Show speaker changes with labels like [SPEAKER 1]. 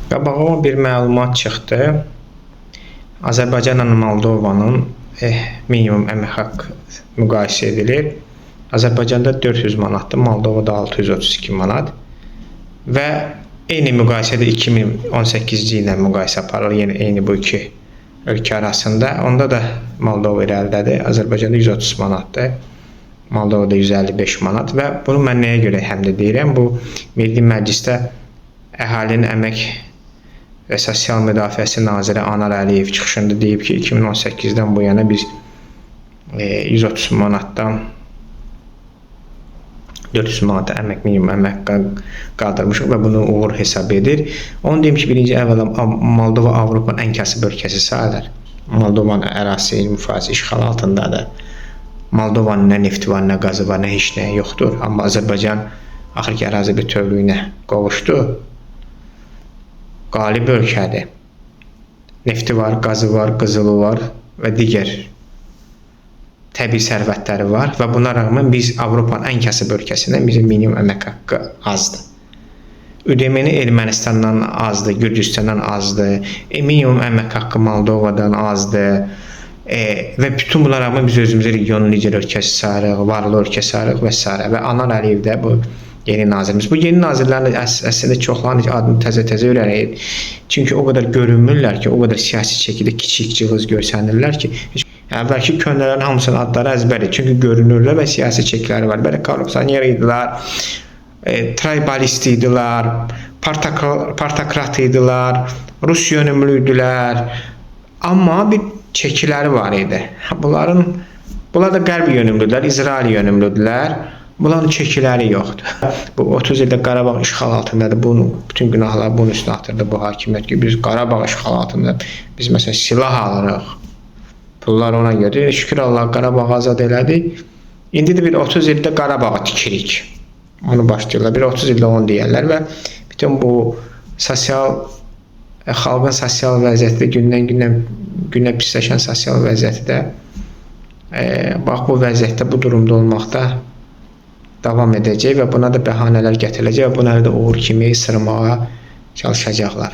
[SPEAKER 1] Qabağıma bir məlumat çıxdı. Azərbaycanla Moldovanın minimum əmək haqqı müqayisə edilir. Azərbaycanda 400 manatdır, Moldovada 632 manat və eyni müqayisədə 2018-ci ilə müqayisə aparılır. Yəni eyni bu iki ölkə arasında. Onda da Moldova irəlidədir. Azərbaycanda 130 manatdır. Moldovada 155 manat və bunu mən nəyə görə həm də deyirəm? Bu Milli Məclisdə Əhalinin Əmək və Sosial Müdafiəsi Naziri Anar Əliyev çıxışında deyib ki, 2018-dən bu yana biz 130 manatdan 400 manata minimum əmək qaldırmışıq və bunu uğur hesab edir. Onu deyim ki, birinci əvvəla Moldova Avropanın ən kasıb ölkəsi sayılır. Moldovanın ərazisi 20% işğal altındadır. Moldovanın nə nefti var, nə qazı var, nə heç nəyi yoxdur. Amma Azərbaycan axırki ərazi bütövlüyünə qovuşdu. Qalib ölkədir. Nefti var, qazı var, qızılı var və digər təbii sərvətləri var və buna rəğmən biz Avropanın ən kasıb ölkəsindən bizim minimum əmək haqqı azdır. ÜDM-ni Ermənistandan azdır, Gürcüstandan azdır, minimum əmək haqqı Moldovadan azdır və bütün bunlara rəğmən biz özümüzü regionun lider ölkəsi sayırıq, varlı ölkə sayırıq və s. Və Anar Əliyev də bu yeni nazirimiz. Bu yeni nazirlərin əslində çoxlarının adını təzə-təzə öyrənir. Çünki o qədər görünmürlər ki, o qədər siyasi şəkildə kiçik cığız görsənirlər ki, əvvəlki köhnələrin hamısının adları əzbərdir. Çünki görünürlər və siyasi çəkləri var. Belə korrupsioner idilər, traybalist idilər, partokrat idilər, Rus yönümlü idilər. Amma bir çəkiləri var idi. Bunlar da qərb yönümlüdülər, İsrail yönümlüdülər. Bunların çəkiləri yoxdur. Bu 30 ildə Qarabağ işğal altındadır. Bütün günahlar bunun üstünə atırdı bu hakimiyyət ki, biz Qarabağ işğal altında biz məsələn silah alırıq. Pullar ona görə. Şükür Allah Qarabağ azad elədi. İndi də bir 30 ildə Qarabağı tikirik. Onu başlayırlar. Bir 30 ildə onu deyərlər və bütün bu xalqın sosial vəziyyəti gündən pisləşən sosial vəziyyəti də bax bu vəziyyətdə, bu durumda olmaqda davam edəcək və buna da bəhanələr gətiriləcək və bunları da uğur kimi sırmağa çalışacaqlar.